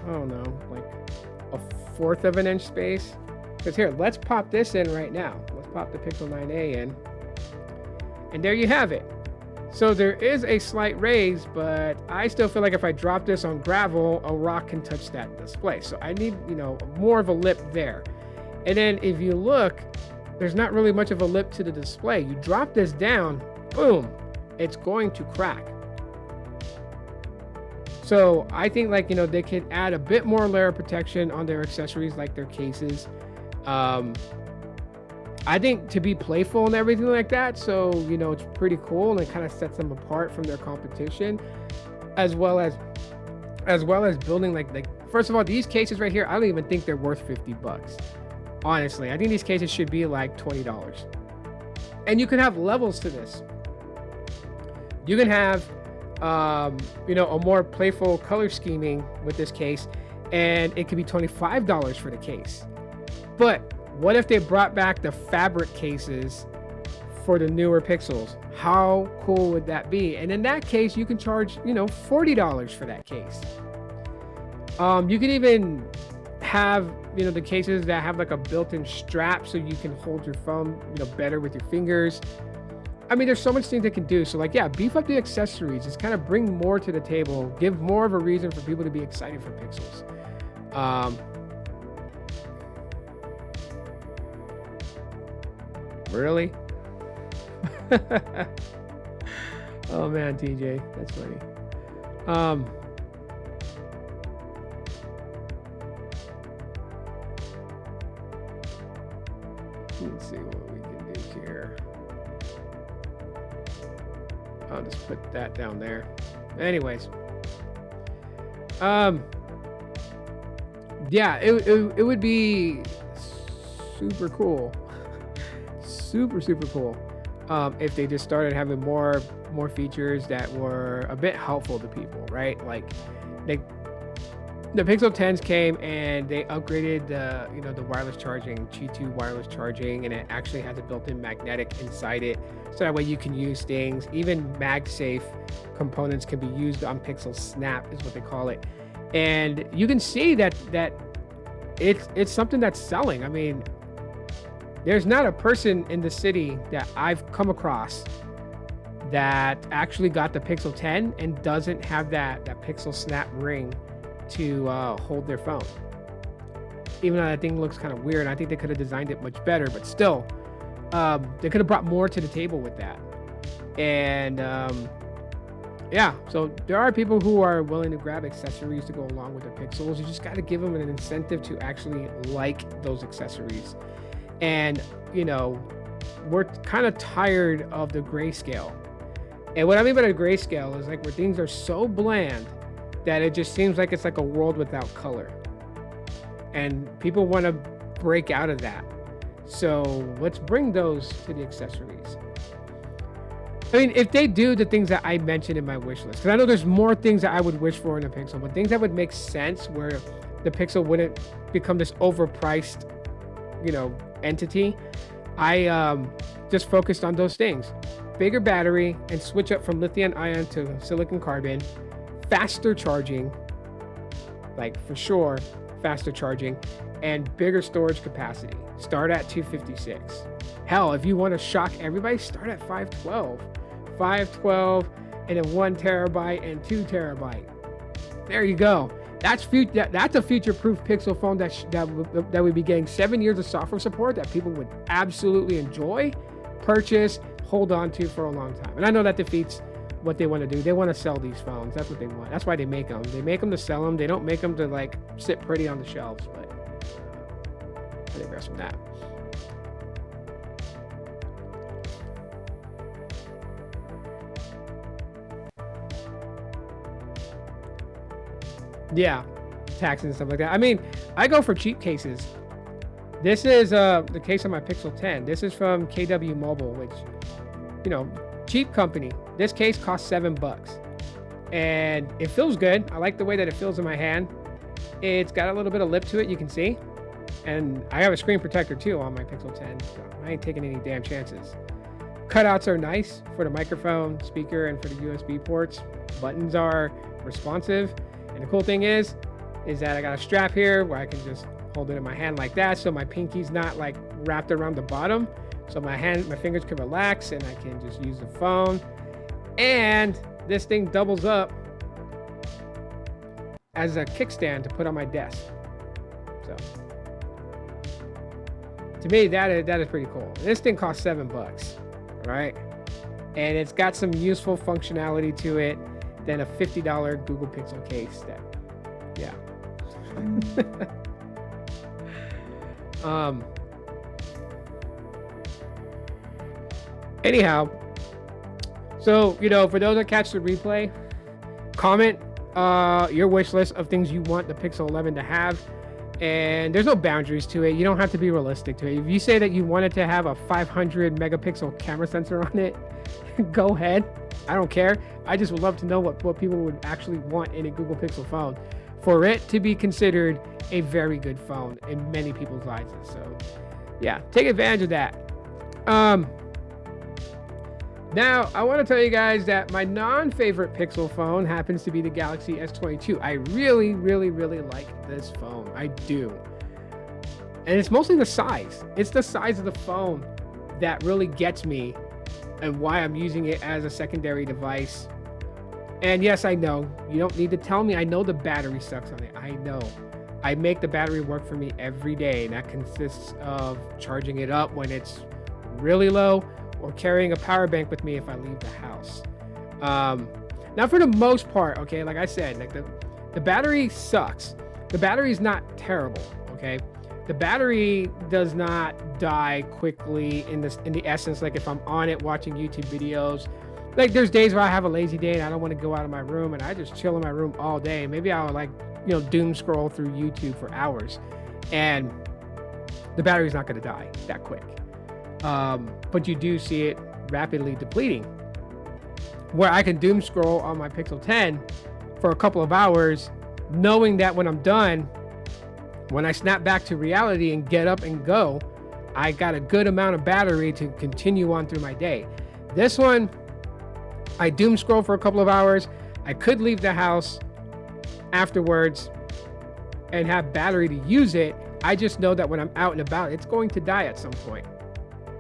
I don't know, like a 1/4 of an inch space. Because here, let's pop this in right now. Let's pop the Pixel 9a in, and there you have it. So there is a slight raise, but I still feel like if I drop this on gravel, a rock can touch that display. So I need, you know, more of a lip there. And then if you look, there's not really much of a lip to the display. You drop this down, boom, it's going to crack. So I think, like, you know, they could add a bit more layer of protection on their accessories, like their cases. I think to be playful and everything like that. So, you know, it's pretty cool, and it kind of sets them apart from their competition, as well as building like first of all, these cases right here, I don't even think they're worth $50. Honestly, I think these cases should be like $20. And you can have levels to this. You can have you know, a more playful color scheming with this case, and it could be $25 for the case. But what if they brought back the fabric cases for the newer Pixels? How cool would that be? And in that case, you can charge, you know, $40 for that case. You can even have, you know, the cases that have like a built-in strap so you can hold your phone, you know, better with your fingers. I mean, there's so much things they can do. So like, yeah, beef up the accessories. Just kind of bring more to the table. Give more of a reason for people to be excited for Pixels. Really? Oh man, TJ, that's funny. Let's see what we can do here. I'll just put that down there. Anyways, yeah, it would be super cool, super cool, if they just started having more features that were a bit helpful to people, right? Like the Pixel 10s came and they upgraded the, you know, the wireless charging, Qi2 wireless charging, and it actually has a built-in magnetic inside it, so that way you can use things. Even MagSafe components can be used on Pixel Snap, is what they call it, and you can see that it's something that's selling. I mean, there's not a person in the city that I've come across that actually got the Pixel 10 and doesn't have that Pixel Snap ring to hold their phone. Even though that thing looks kind of weird, I think they could have designed it much better, but still, they could have brought more to the table with that. And yeah, so there are people who are willing to grab accessories to go along with their Pixels. You just got to give them an incentive to actually like those accessories. And, you know, we're kind of tired of the grayscale. And what I mean by the grayscale is like where things are so bland that it just seems like it's like a world without color. And people want to break out of that. So let's bring those to the accessories. I mean, if they do the things that I mentioned in my wish list, because I know there's more things that I would wish for in a Pixel, but things that would make sense where the Pixel wouldn't become this overpriced, entity. I just focused on those things: bigger battery and switch up from lithium ion to silicon carbon, faster charging, like for sure, faster charging, and bigger storage capacity. Start at 256. Hell, if you want to shock everybody, start at 512. 512 and then 1 terabyte and 2 terabyte. There you go. That's a future-proof Pixel phone that would be getting 7 years of software support that people would absolutely enjoy, purchase, hold on to for a long time. And I know that defeats what they want to do. They want to sell these phones. That's what they want. That's why they make them. They make them to sell them. They don't make them to like sit pretty on the shelves. But I digress from that. Yeah, taxes and stuff like that. I mean, I go for cheap cases. This is the case of my Pixel 10. This is from KW Mobile, which, cheap company. This case costs $7, and it feels good. I like the way that it feels in my hand. It's got a little bit of lip to it, you can see, and I have a screen protector too on my Pixel 10. So I ain't taking any damn chances. Cutouts are nice for the microphone, speaker, and for the USB ports. Buttons are responsive. And the cool thing is that I got a strap here where I can just hold it in my hand like that, so my pinky's not like wrapped around the bottom. So my fingers can relax and I can just use the phone. And this thing doubles up as a kickstand to put on my desk. So to me, that is pretty cool. This thing costs $7, right? And it's got some useful functionality to it than a $50 Google Pixel case. Anyhow, so for those that catch the replay, comment your wish list of things you want the Pixel 11 to have, and there's no boundaries to it. You don't have to be realistic to it. If you say that you wanted to have a 500 megapixel camera sensor on it, go ahead. I don't care. I just would love to know what people would actually want in a Google Pixel phone for it to be considered a very good phone in many people's lives. So yeah, take advantage of that. Now I want to tell you guys that my non-favorite Pixel phone happens to be the Galaxy S22. I really, really, really like this phone. I do. And it's mostly the size. It's the size of the phone that really gets me and why I'm using it as a secondary device. And yes, I know, you don't need to tell me. I know the battery sucks on it. I know. I make the battery work for me every day, and that consists of charging it up when it's really low or carrying a power bank with me if I leave the house. Now, for the most part, okay, like I said, like the battery sucks. The battery is not terrible, okay? The battery does not die quickly in the essence, like if I'm on it watching YouTube videos. Like there's days where I have a lazy day and I don't want to go out of my room and I just chill in my room all day. Maybe I'll doom scroll through YouTube for hours and the battery's not going to die that quick. But you do see it rapidly depleting. Where I can doom scroll on my Pixel 10 for a couple of hours, knowing that when I'm done, when I snap back to reality and get up and go, I got a good amount of battery to continue on through my day. This one, I doom scroll for a couple of hours. I could leave the house afterwards and have battery to use it. I just know that when I'm out and about, it's going to die at some point.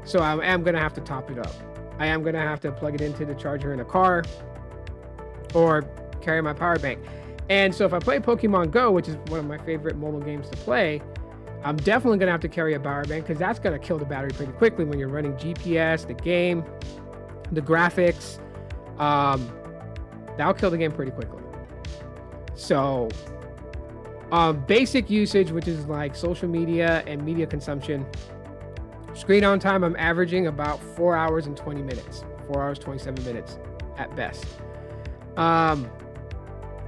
So I am going to have to top it up. I am going to have to plug it into the charger in the car or carry my power bank. And so if I play Pokemon Go, which is one of my favorite mobile games to play, I'm definitely going to have to carry a power bank because that's going to kill the battery pretty quickly when you're running GPS, the game, the graphics. That'll kill the game pretty quickly. So basic usage, which is like social media and media consumption, screen on time, I'm averaging about 4 hours and 20 minutes, 4 hours, 27 minutes at best.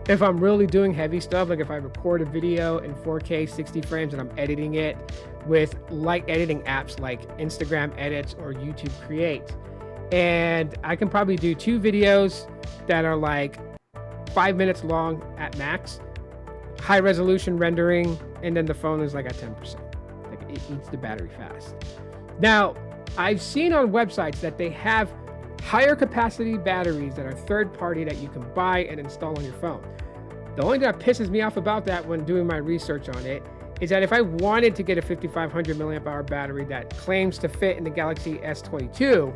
If I'm really doing heavy stuff, like if I record a video in 4K 60 frames and I'm editing it with light editing apps like Instagram Edits or YouTube Create, and I can probably do 2 videos that are like 5 minutes long at max, high resolution rendering, and then the phone is like at 10%. Like it eats the battery fast. Now, I've seen on websites that they have higher capacity batteries that are third party that you can buy and install on your phone. The only thing that pisses me off about that when doing my research on it is that if I wanted to get a 5500 milliamp hour battery that claims to fit in the Galaxy S22,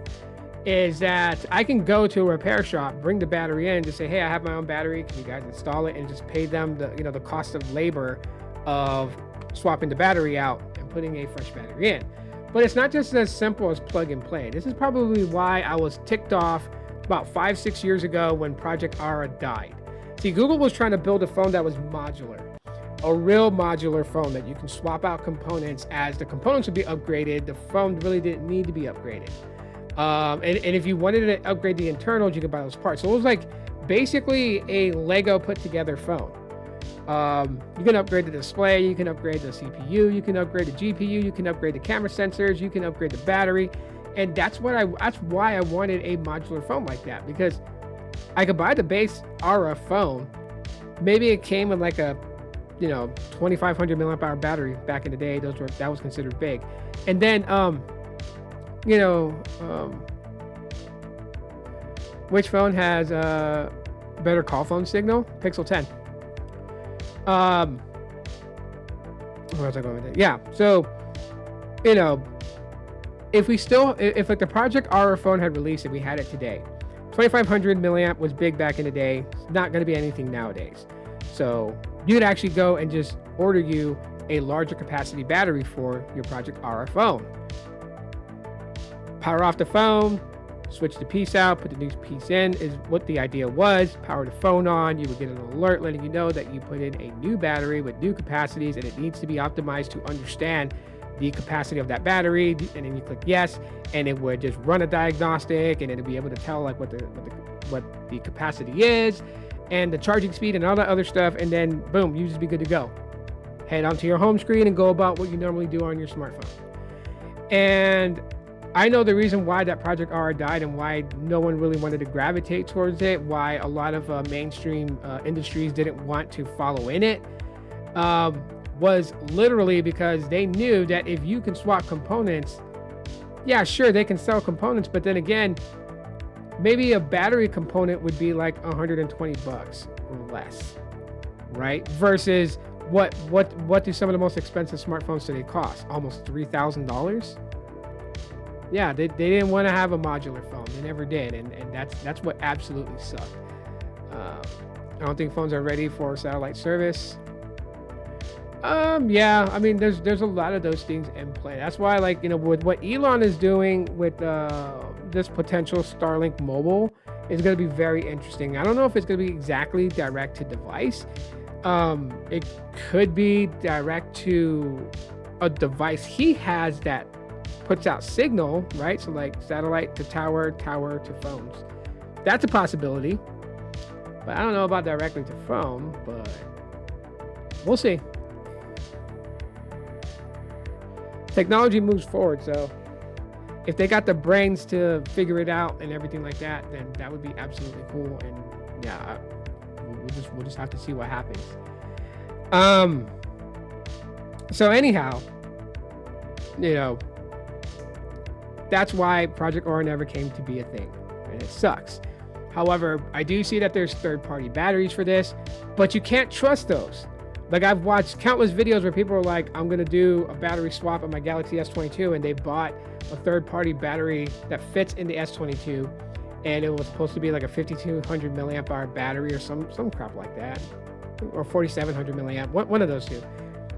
is that I can go to a repair shop, bring the battery in, just say, hey, I have my own battery, can you guys install it, and just pay them the, the cost of labor of swapping the battery out and putting a fresh battery in. But it's not just as simple as plug and play. This is probably why I was ticked off about 5-6 years ago when Project Ara died. See, Google was trying to build a phone that was modular, a real modular phone that you can swap out components as the components would be upgraded. The phone really didn't need to be upgraded. And if you wanted to upgrade the internals, you could buy those parts. So it was like basically a Lego put together phone. You can upgrade the display, you can upgrade the CPU, you can upgrade the GPU, you can upgrade the camera sensors, you can upgrade the battery. And that's why I wanted a modular phone like that, because I could buy the base Ara phone. Maybe it came with like a 2500 milliamp hour battery back in the day. That was considered big. And then which phone has a better call phone signal? Pixel 10. Where was I going with it? Yeah. So, if like the Project Ara phone had released, if we had it today, 2500 milliamp was big back in the day. It's not going to be anything nowadays. So you'd actually go and just order you a larger capacity battery for your Project Ara phone. Power off the phone, switch the piece out, put the new piece in, is what the idea was. Power the phone on, you would get an alert letting you know that you put in a new battery with new capacities, and it needs to be optimized to understand the capacity of that battery. And then you click yes, and it would just run a diagnostic, and it'll be able to tell like what the capacity is and the charging speed and all that other stuff. And then boom, you just be good to go. Head onto your home screen and go about what you normally do on your smartphone. And I know the reason why that Project Ara died and why no one really wanted to gravitate towards it, why a lot of mainstream industries didn't want to follow in it, was literally because they knew that if you can swap components, yeah, sure, they can sell components, but then again, maybe a battery component would be like $120 or less, right? Versus what do some of the most expensive smartphones today cost? Almost $3,000. Yeah, they didn't want to have a modular phone. They never did, and that's what absolutely sucked. I don't think phones are ready for satellite service. Yeah, I mean, there's a lot of those things in play. That's why, like, with what Elon is doing with this potential Starlink mobile is going to be very interesting. I don't know if it's going to be exactly direct to device. It could be direct to a device he has that puts out signal, right? So like satellite to tower to phones. That's a possibility. But I don't know about directly to phone, but we'll see. Technology moves forward, so if they got the brains to figure it out and everything like that, then that would be absolutely cool. And yeah, we'll just have to see what happens. So anyhow, that's why Project Ara never came to be a thing, and it sucks. However, I do see that there's third-party batteries for this, but you can't trust those. Like, I've watched countless videos where people are like, I'm going to do a battery swap on my Galaxy S22, and they bought a third-party battery that fits in the S22, and it was supposed to be like a 5200 milliamp hour battery or some crap like that, or 4700 milliamp, one of those two.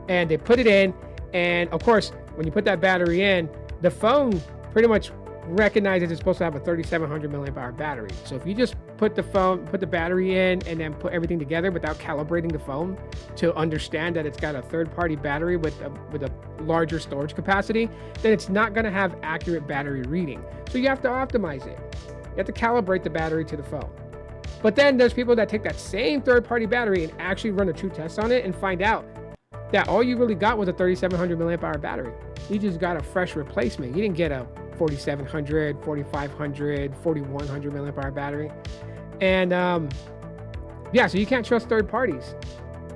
And they put it in, and of course, when you put that battery in, the phone pretty much recognizes it's supposed to have a 3700 milliamp hour battery. So if you just put the battery in and then put everything together without calibrating the phone to understand that it's got a third-party battery with a larger storage capacity, then it's not going to have accurate battery reading. So you have to optimize it. You have to calibrate the battery to the phone. But then there's people that take that same third-party battery and actually run a true test on it and find out that all you really got was a 3700 milliamp hour battery. You just got a fresh replacement. You didn't get a 4700, 4500, 4100 milliamp hour battery. And yeah, so you can't trust third parties.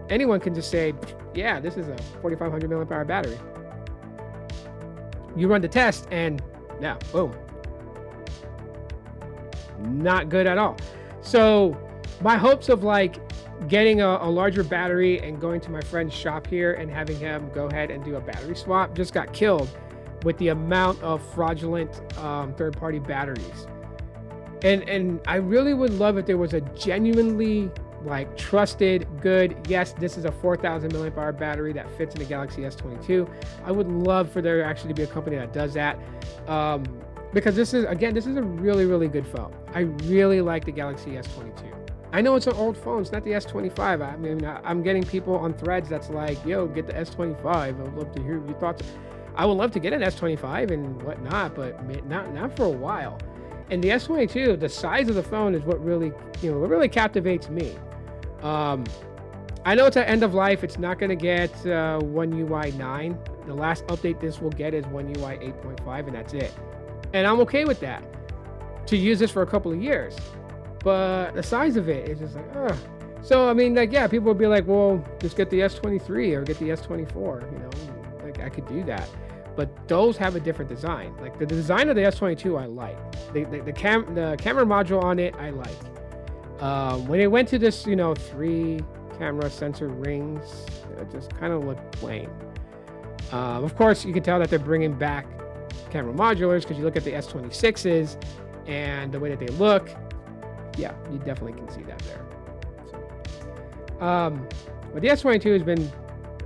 Anyone can just say, yeah, this is a 4500 milliamp hour battery. You run the test and yeah, boom. Not good at all. So my hopes of like getting a larger battery and going to my friend's shop here and having him go ahead and do a battery swap just got killed with the amount of fraudulent third-party batteries. And I really would love if there was a genuinely like trusted, good, yes, this is a 4000 milliamp hour battery that fits in the Galaxy S22. I would love for there actually to be a company that does that. Because this is a really, really good phone. I really like the Galaxy S22. I know it's an old phone, it's not the S25. I mean, I'm getting people on threads that's like, yo, get the S25. I would love to hear your thoughts. I would love to get an S25 and whatnot, but not for a while. And the S22, the size of the phone is what really, what really captivates me. I know it's at end of life. It's not going to get One UI 9. The last update this will get is One UI 8.5, and that's it. And I'm okay with that, to use this for a couple of years. But the size of it is just like, ugh. So, I mean, like, yeah, people would be like, well, just get the S23 or get the S24, like I could do that. But those have a different design. Like the design of the S22, I like. The camera module on it, I like. When it went to this, 3 camera sensor rings, it just kind of looked plain. Of course, you can tell that they're bringing back camera modulars because you look at the S26s and the way that they look. Yeah, you definitely can see that there. So, but the S22 has been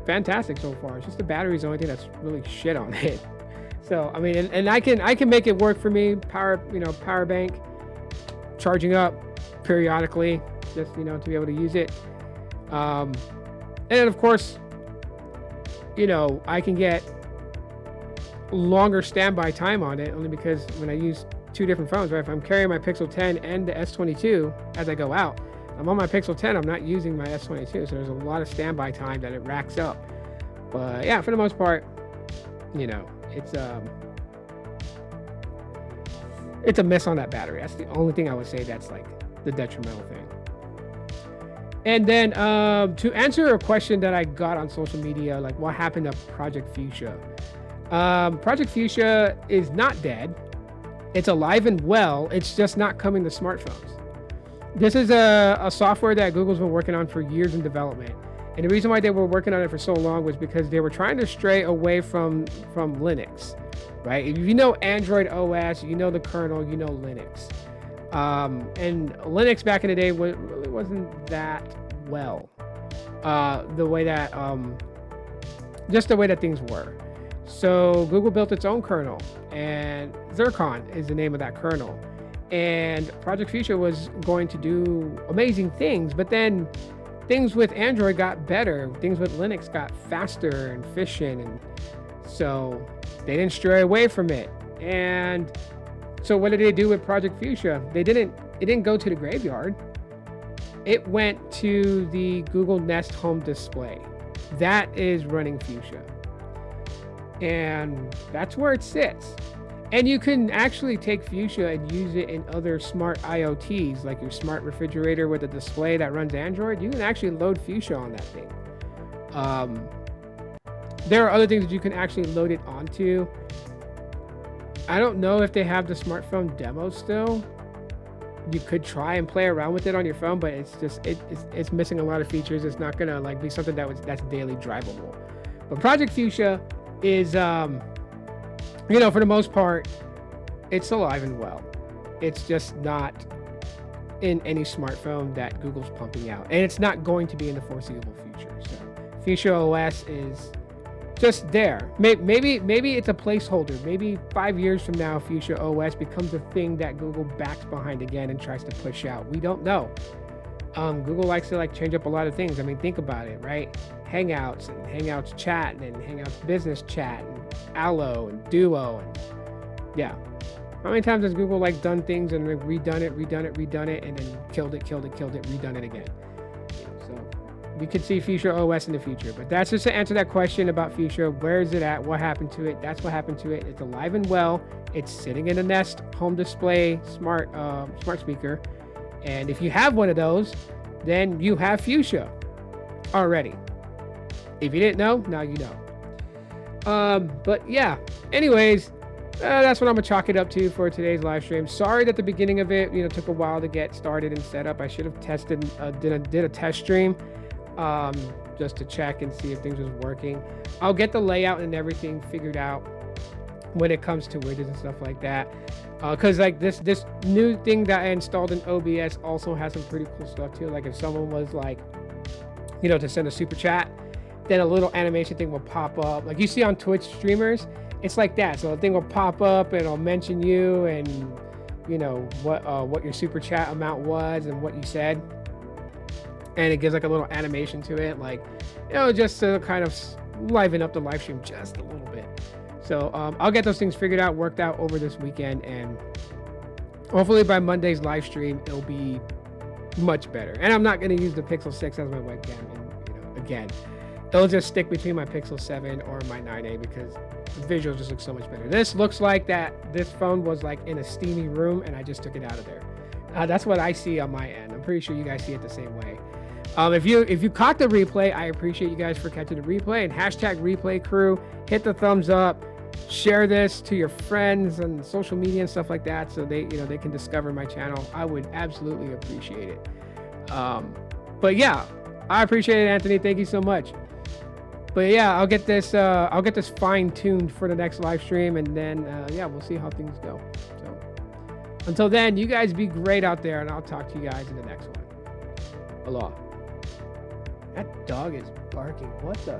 fantastic so far. It's just the battery is the only thing that's really shit on it. So I mean, and I can make it work for me. Power bank, charging up periodically, just to be able to use it. And then of course, I can get longer standby time on it only because when I use 2 different phones, right? If I'm carrying my Pixel 10 and the S22 as I go out, I'm on my Pixel 10, I'm not using my S22, so there's a lot of standby time that it racks up. But yeah, for the most part, it's a miss on that battery. That's the only thing I would say that's like the detrimental thing. And then to answer a question that I got on social media, like what happened to Project Fuchsia? Project Fuchsia is not dead. It's alive and well. It's just not coming to smartphones. This is a software that Google's been working on for years in development. And the reason why they were working on it for so long was because they were trying to stray away from Linux, right? If you know Android OS, you know the kernel, you know Linux. And Linux back in the day really wasn't that well. The way that, just the way that things were. So Google built its own kernel, and Zircon is the name of that kernel. And Project Fuchsia was going to do amazing things, but then things with Android got better. Things with Linux got faster and efficient, and so they didn't stray away from it. And so what did they do with Project Fuchsia? It didn't go to the graveyard. It went to the Google Nest Home display. That is running Fuchsia. And that's where it sits. And you can actually take Fuchsia and use it in other smart IoTs, like your smart refrigerator with a display that runs Android. You can actually load Fuchsia on that thing. There are other things that you can actually load it onto. I don't know if they have the smartphone demo still. You could try and play around with it on your phone, but it's just it's missing a lot of features. It's not gonna like be something that's daily drivable. But Project Fuchsia is for the most part, it's alive and well. It's just not in any smartphone that Google's pumping out, and it's not going to be in the foreseeable future. So Fuchsia OS is just there. Maybe it's a placeholder. Maybe 5 years from now, Fuchsia OS becomes a thing that Google backs behind again and tries to push out. We don't know. Google likes to change up a lot of things. I mean, think about it, right? Hangouts and Hangouts chat and Hangouts business chat and Allo and Duo and yeah. How many times has Google done things and redone it, and then killed it, redone it again? So we could see Fuchsia OS in the future. But that's just to answer that question about Fuchsia. Where is it at? What happened to it? That's what happened to it. It's alive and well. It's sitting in a Nest home display smart speaker. And if you have one of those, then you have Fuchsia already. If you didn't know, now you know. But yeah, anyways, that's what I'm gonna chalk it up to for today's live stream. Sorry that the beginning of it, took a while to get started and set up. I should have tested, did a test stream, just to check and see if things was working. I'll get the layout and everything figured out when it comes to widgets and stuff like that. Cause like this new thing that I installed in OBS also has some pretty cool stuff too. Like if someone was like, to send a super chat, then a little animation thing will pop up. Like you see on Twitch streamers, it's like that. So the thing will pop up and it'll mention you and what your super chat amount was and what you said. And it gives like a little animation to it, like, just to kind of liven up the live stream just a little bit. So I'll get those things figured out, worked out over this weekend, and hopefully by Monday's live stream, it'll be much better. And I'm not going to use the Pixel 6 as my webcam. And, again, it'll just stick between my Pixel 7 or my 9A because the visual just looks so much better. This looks like that this phone was like in a steamy room and I just took it out of there. That's what I see on my end. I'm pretty sure you guys see it the same way. If you caught the replay, I appreciate you guys for catching the replay, and hashtag replay crew, hit the thumbs up, share this to your friends on social media and stuff like that, so they can discover my channel. I would absolutely appreciate it. But yeah, I appreciate it, Anthony. Thank you so much. But yeah, I'll get this fine-tuned for the next live stream, and then yeah, we'll see how things go. So until then, you guys be great out there, and I'll talk to you guys in the next one. Aloha. That dog is barking. What the?